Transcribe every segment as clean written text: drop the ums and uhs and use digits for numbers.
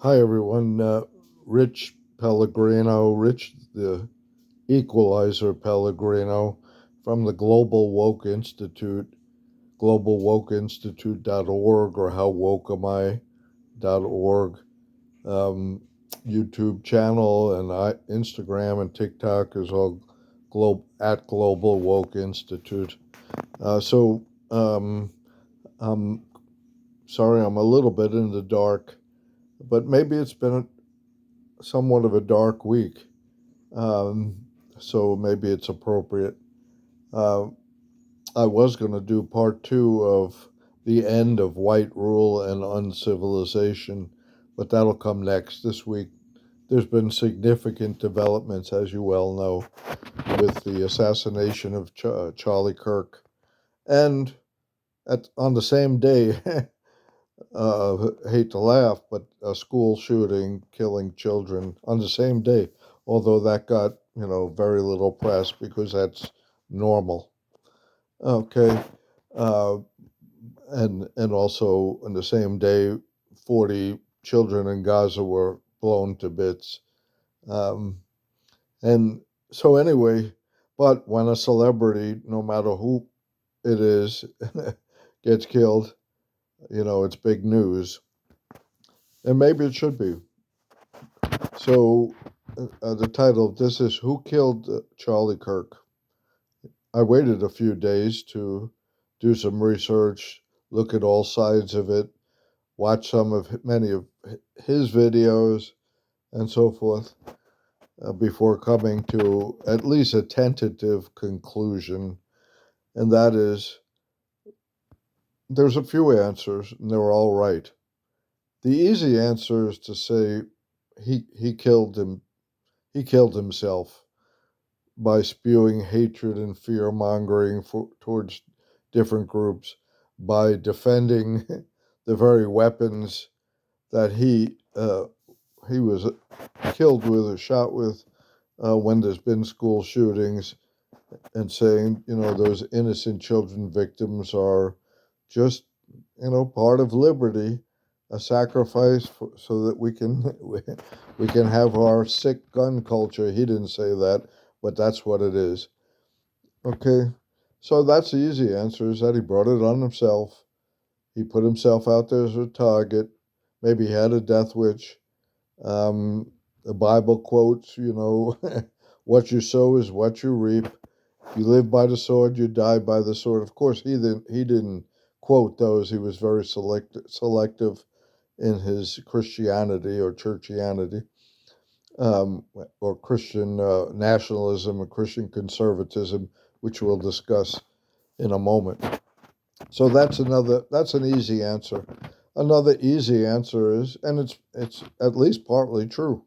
Hi, everyone. Rich Pellegrino, Rich the Equalizer Pellegrino from the Global Woke Institute, globalwokeinstitute.org or howwokeami.org, um, YouTube channel, and Instagram and TikTok is all at Global Woke Institute. So I'm sorry I'm a little bit in the dark, but maybe it's been somewhat of a dark week. Um, so maybe it's appropriate. Uh, I was going to do part two of the end of white rule and uncivilization, but that'll come next. This week, there's been significant developments, as you well know, with the assassination of Charlie Kirk. And on the same day, hate to laugh, but a school shooting killing children on the same day. Although that got very little press because that's normal. Okay, uh, and also on the same day, 40 children in Gaza were blown to bits. Um, and so anyway, but when a celebrity, no matter who it is, gets killed, it's big news, and maybe it should be. So, the title of this is Who Killed Charlie Kirk? I waited a few days to do some research, look at all sides of it, watch many of his videos, and so forth, before coming to at least a tentative conclusion. And that is there's a few answers, and they're all right. The easy answer is to say he killed him. He killed himself by spewing hatred and fear mongering towards different groups, by defending the very weapons that he was killed with or shot with when there's been school shootings, and saying those innocent children victims are just part of liberty, a sacrifice so that we can have our sick gun culture. He didn't say that, but that's what it is. Okay, so that's the easy answer, is that he brought it on himself. He put himself out there as a target. Maybe he had a death wish. The Bible quotes, what you sow is what you reap. If you live by the sword, you die by the sword. Of course, he didn't quote those. He was very selective in his Christianity or churchianity, um, or Christian nationalism or Christian conservatism, which we'll discuss in a moment. So that's an easy answer. Another easy answer is, and it's at least partly true.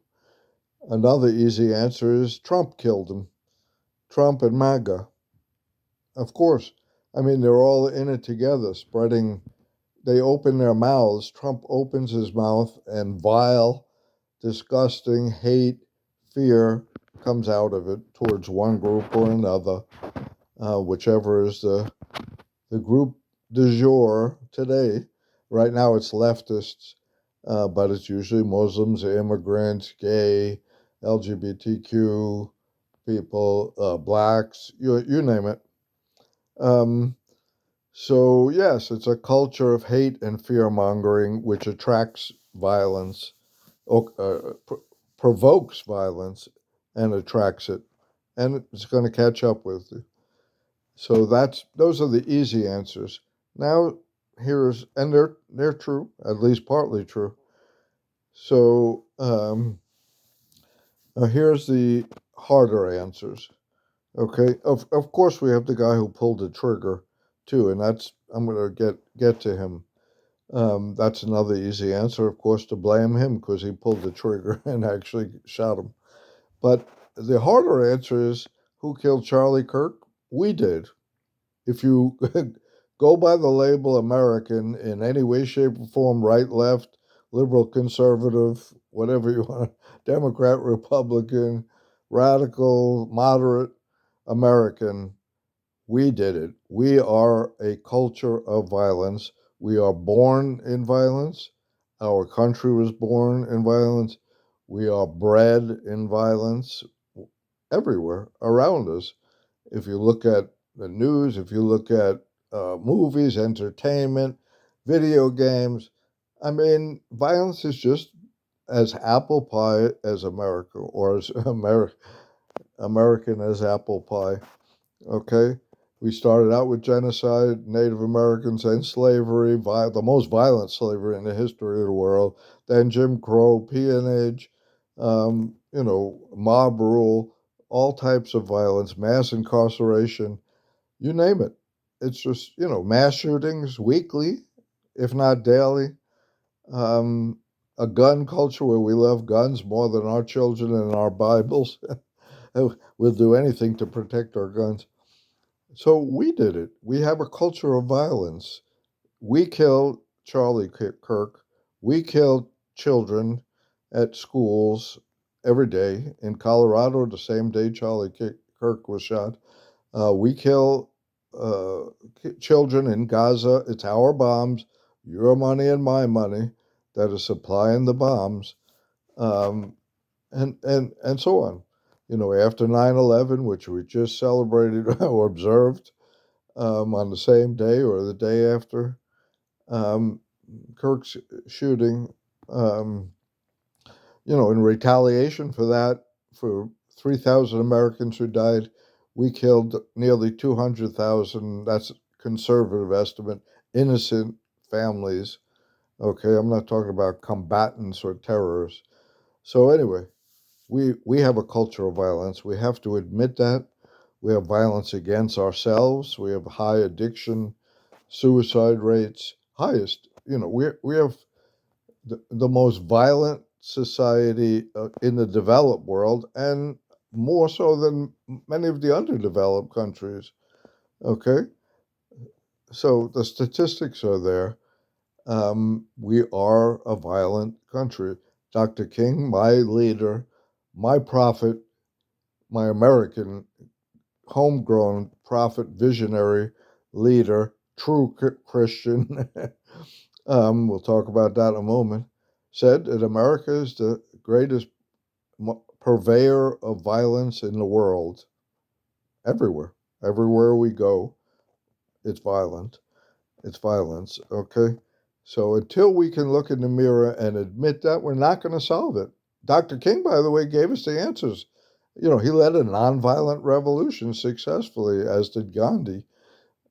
Another easy answer is Trump killed him. Trump and MAGA. Of course. I mean, they're all in it together, spreading. They open their mouths. Trump opens his mouth, and vile, disgusting hate, fear comes out of it towards one group or another, whichever is the group du jour today. Right now, it's leftists, but it's usually Muslims, immigrants, gay, LGBTQ people, blacks, you name it. Um, so, yes, it's a culture of hate and fear mongering which attracts violence, or, provokes violence, and attracts it. And it's going to catch up with you. So those are the easy answers. Now, and they're true, at least partly true. So, now here's the harder answers. Okay, of course we have the guy who pulled the trigger too, and I'm gonna get to him. That's another easy answer, of course, to blame him because he pulled the trigger and actually shot him. But the harder answer is, who killed Charlie Kirk? We did. If you go by the label American in any way, shape, or form, right, left, liberal, conservative, whatever you want, Democrat, Republican, radical, moderate, American, we did it. We are a culture of violence. We are born in violence. Our country was born in violence. We are bred in violence everywhere around us. If you look at the news, if you look at movies, entertainment, video games, I mean, violence is just as apple pie as America, or as American as apple pie. Okay, we started out with genocide, Native Americans, and slavery, the most violent slavery in the history of the world. Then Jim Crow, peonage, mob rule, all types of violence, mass incarceration, you name it. It's just mass shootings weekly, if not daily. Um, a gun culture where we love guns more than our children and our Bibles. We'll do anything to protect our guns. So we did it. We have a culture of violence. We killed Charlie Kirk. We killed children at schools every day. In Colorado, the same day Charlie Kirk was shot. We kill uh, children in Gaza. It's our bombs, your money and my money, that is supplying the bombs, um, and so on. After 9/11, which we just celebrated or observed on the same day or the day after um, Kirk's shooting, um, in retaliation for that, for 3,000 Americans who died, we killed nearly 200,000. That's a conservative estimate, innocent families. Okay, I'm not talking about combatants or terrorists. So anyway, we have a culture of violence. We have to admit that. We have violence against ourselves. We have high addiction, suicide rates, highest. We have the most violent society in the developed world, and more so than many of the underdeveloped countries. Okay, so the statistics are there. We are a violent country. Dr. King, my leader, my prophet, my American homegrown prophet, visionary leader, true Christian, we'll talk about that in a moment, said that America is the greatest purveyor of violence in the world. Everywhere. Everywhere we go, it's violent. It's violence, okay? So until we can look in the mirror and admit that, we're not going to solve it. Dr. King, by the way, gave us the answers. He led a nonviolent revolution successfully, as did Gandhi,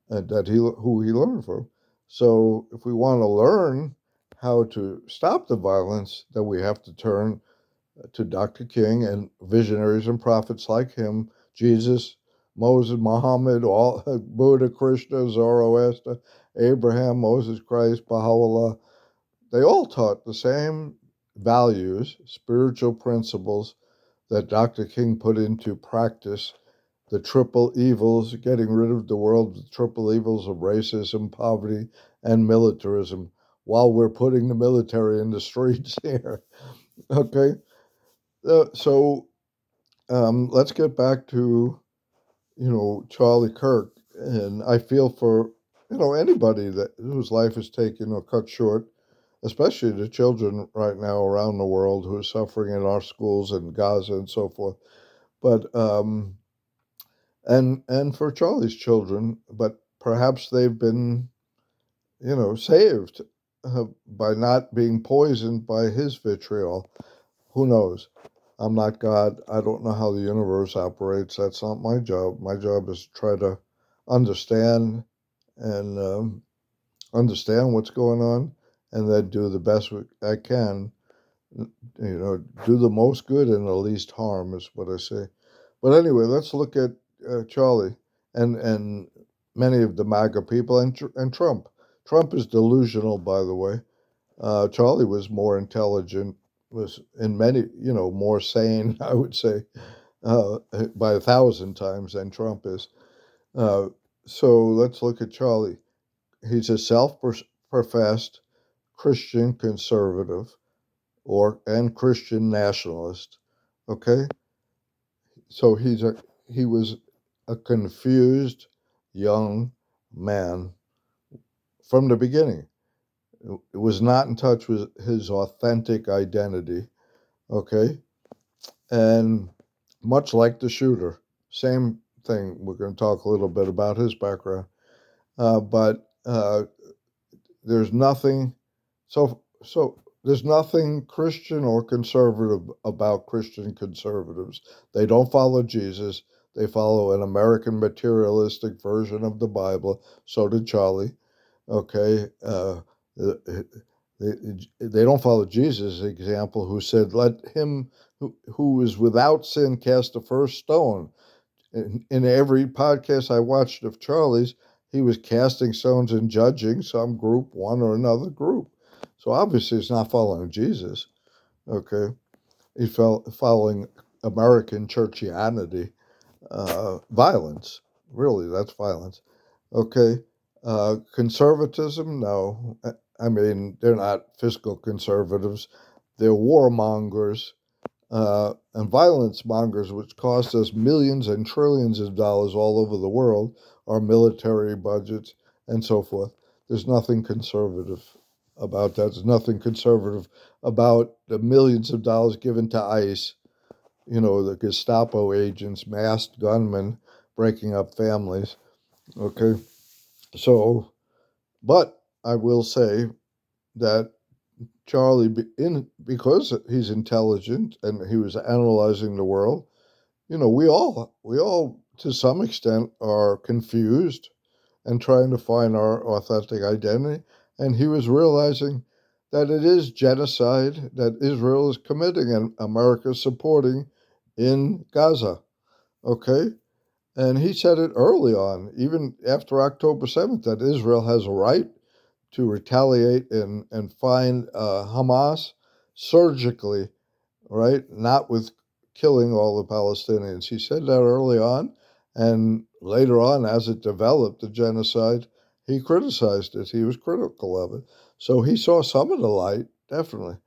who he learned from. So if we want to learn how to stop the violence, then we have to turn to Dr. King and visionaries and prophets like him, Jesus, Moses, Muhammad, all Buddha, Krishna, Zoroaster, Abraham, Moses Christ, Baha'u'llah. They all taught the same values, spiritual principles that Dr. King put into practice, the triple evils, getting rid of the world's triple evils of racism, poverty, and militarism, while we're putting the military in the streets here. Okay, so let's get back to Charlie Kirk, and I feel for anybody that whose life is taken or cut short, especially the children right now around the world who are suffering in our schools in Gaza and so forth. But and for Charlie's children, but perhaps they've been saved by not being poisoned by his vitriol. Who knows? I'm not God. I don't know how the universe operates. That's not my job. My job is to try to understand and understand what's going on, and then do the best I can. Do the most good and the least harm is what I say. But anyway, let's look at Charlie and many of the MAGA people and Trump. Trump is delusional, by the way. Charlie was more intelligent, was in many, more sane, I would say, by 1,000 times than Trump is. Uh, so let's look at Charlie. He's a self-professed Christian conservative and Christian nationalist. Okay, so he was a confused young man from the beginning. It was not in touch with his authentic identity. Okay, and much like the shooter, same thing. We're going to talk a little bit about his background, but there's nothing so there's nothing Christian or conservative about Christian conservatives. They don't follow Jesus. They follow an American materialistic version of the Bible. So did Charlie. Okay, they don't follow Jesus' example, who said, "Let him who is without sin cast the first stone." In every podcast I watched of Charlie's, he was casting stones and judging some group, one or another group. So obviously, he's not following Jesus. Okay, he's following American churchianity, violence. Really, that's violence. Okay, conservatism? No, I mean they're not fiscal conservatives. They're warmongers and violence mongers, which cost us millions and trillions of dollars all over the world, our military budgets, and so forth. There's nothing conservative about that. There's nothing conservative about the millions of dollars given to ICE, the Gestapo agents, masked gunmen breaking up families. Okay. So, but I will say that Charlie, because he's intelligent and he was analyzing the world, we all to some extent are confused and trying to find our authentic identity. And he was realizing that it is genocide that Israel is committing and America supporting in Gaza. Okay. And he said it early on, even after October 7th, that Israel has a right to retaliate and find Hamas surgically, right? Not with killing all the Palestinians. He said that early on, and later on, as it developed, the genocide, he criticized it. He was critical of it. So he saw some of the light, definitely.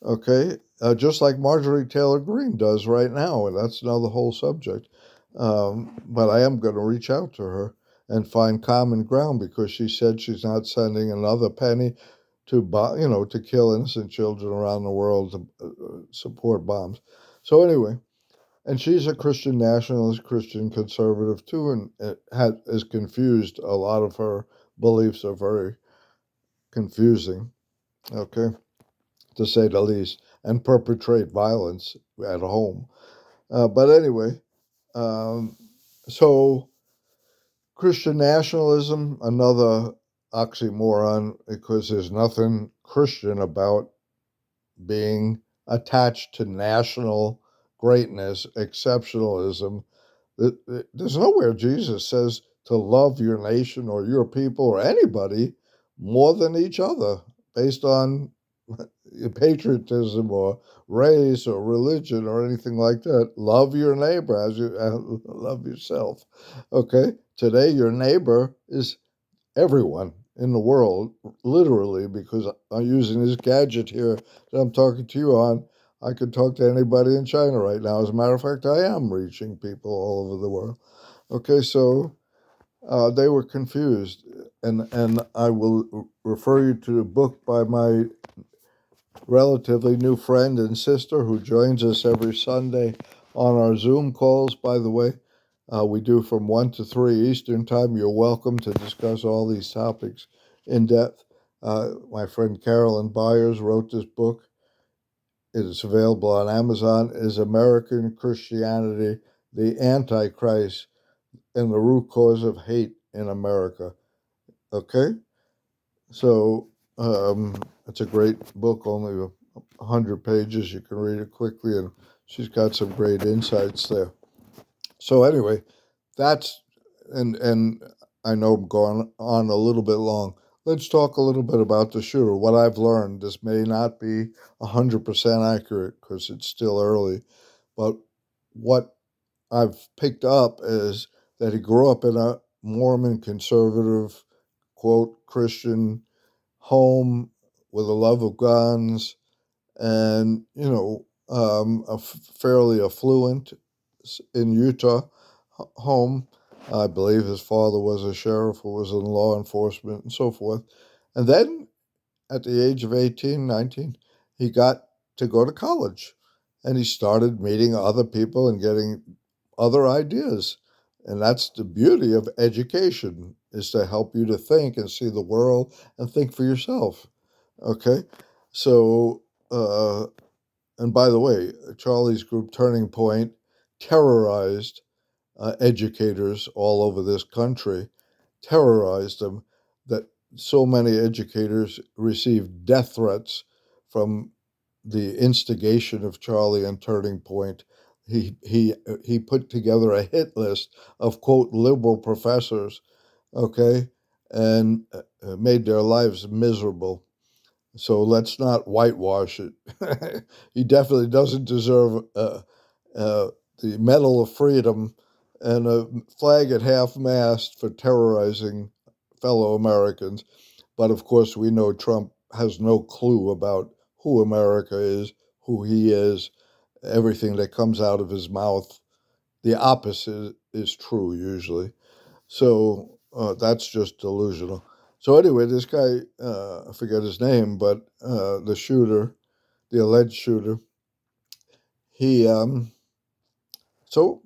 Okay, just like Marjorie Taylor Greene does right now, and that's another whole subject. But I am going to reach out to her and find common ground because she said she's not sending another penny to kill innocent children around the world to support bombs. So anyway, and she's a Christian nationalist, Christian conservative too, and is confused. A lot of her beliefs are very confusing. Okay, to say the least, and perpetrate violence at home. But anyway, um, so Christian nationalism, another oxymoron, because there's nothing Christian about being attached to national greatness, exceptionalism. There's nowhere Jesus says to love your nation or your people or anybody more than each other based on patriotism or race or religion or anything like that. Love your neighbor as you love yourself. Okay? Today, your neighbor is everyone in the world, literally, because I'm using this gadget here that I'm talking to you on. I could talk to anybody in China right now. As a matter of fact, I am reaching people all over the world. Okay, so they were confused, and I will refer you to a book by my relatively new friend and sister who joins us every Sunday on our Zoom calls, by the way. We do from 1 to 3 Eastern Time. You're welcome to discuss all these topics in depth. My friend Carolyn Byers wrote this book. It is available on Amazon. Is American Christianity the Antichrist and the root cause of hate in America? Okay? So it's a great book, only 100 pages. You can read it quickly, and she's got some great insights there. So anyway, that's and I know I'm going on a little bit long. Let's talk a little bit about the shooter. What I've learned. This may not be 100% accurate because it's still early, but what I've picked up is that he grew up in a Mormon conservative, quote, Christian home with a love of guns and, fairly affluent in Utah home. I believe his father was a sheriff who was in law enforcement and so forth. And then at the age of 18, 19, he got to go to college, and he started meeting other people and getting other ideas. And that's the beauty of education, is to help you to think and see the world and think for yourself. Okay? So, and by the way, Charlie's group Turning Point terrorized educators all over this country, terrorized them, that so many educators received death threats from the instigation of Charlie and Turning Point. He put together a hit list of, quote, liberal professors, okay, and made their lives miserable. So let's not whitewash it. He definitely doesn't deserve uh, the Medal of Freedom and a flag at half mast for terrorizing fellow Americans. But of course, we know Trump has no clue about who America is, who he is, everything that comes out of his mouth. The opposite is true usually. So that's just delusional. So anyway, this guy, I forget his name, but the shooter, the alleged shooter, he, so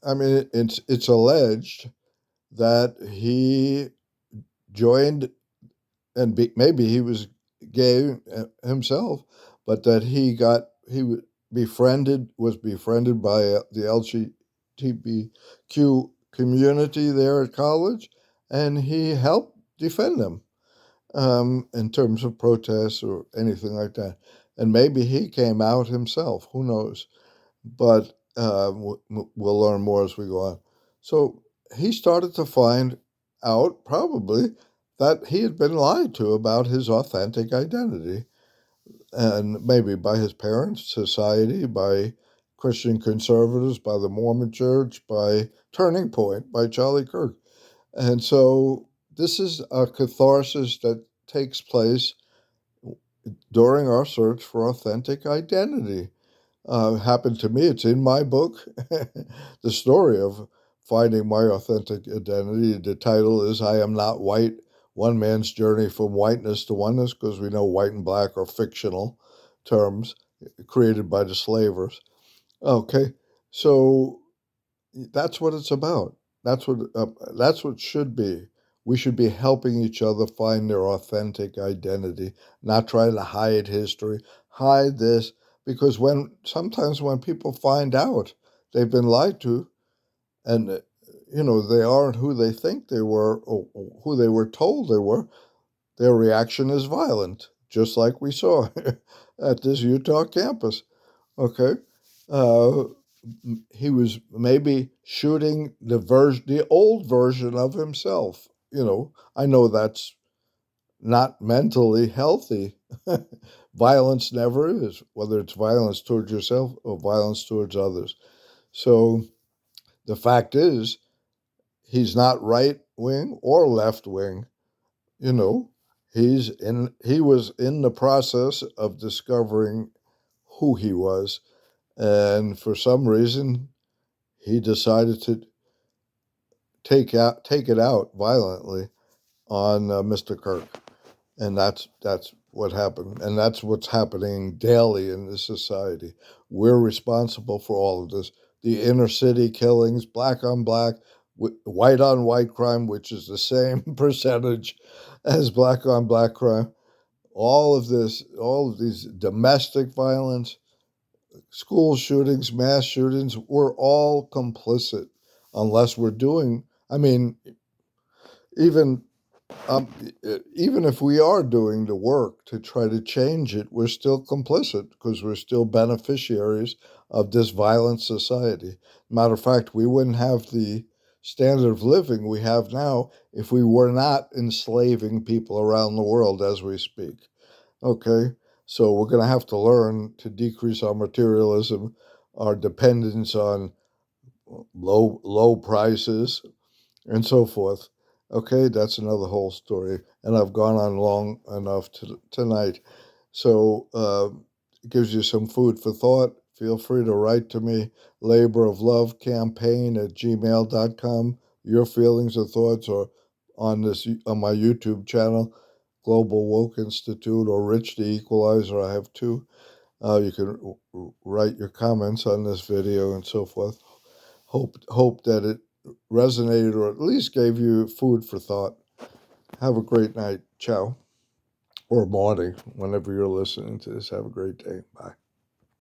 I mean, it's alleged that he joined, and maybe he was gay himself, but that befriended, was befriended by the LGBTQ community there at college, and he helped defend them in terms of protests or anything like that. And maybe he came out himself. Who knows? But we'll learn more as we go on. So he started to find out, probably, that he had been lied to about his authentic identity, and maybe by his parents, society, by Christian conservatives, by the Mormon Church, by Turning Point, by Charlie Kirk. And so this is a catharsis that takes place during our search for authentic identity. Happened to me. It's in my book, the story of finding my authentic identity. The title is I Am Not White, One Man's Journey from Whiteness to Oneness, because we know white and black are fictional terms created by the slavers. Okay, so that's what it's about. That's what should be. We should be helping each other find their authentic identity, not trying to hide history, hide this, because sometimes when people find out they've been lied to, and they aren't who they think they were, or who they were told they were, their reaction is violent, just like we saw at this Utah campus. Okay. Uh, he was maybe shooting the old version of himself. I know that's not mentally healthy. Violence never is, whether it's violence towards yourself or violence towards others. So the fact is, he's not right wing or left wing. You know, he was in the process of discovering who he was, and for some reason he decided to take it out violently on Mr. Kirk, and that's what happened, and that's what's happening daily in this society. We're responsible for all of this: the inner city killings, black on black, white on white crime, which is the same percentage as black on black crime. All of this, all of these domestic violence, school shootings, mass shootings, we're all complicit unless we're doing, I mean, even um, even if we are doing the work to try to change it, we're still complicit because we're still beneficiaries of this violent society. Matter of fact, we wouldn't have the standard of living we have now if we were not enslaving people around the world as we speak. Okay, so we're going to have to learn to decrease our materialism, our dependence on low prices, and so forth. Okay, that's another whole story, and I've gone on long enough tonight. So it gives you some food for thought. Feel free to write to me, laboroflovecampaign@gmail.com. Your feelings or thoughts, or on my YouTube channel. Global Woke Institute or Rich the Equalizer. I have two. You can write your comments on this video and so forth. Hope that it resonated or at least gave you food for thought. Have a great night. Ciao. Or morning, whenever you're listening to this. Have a great day. Bye.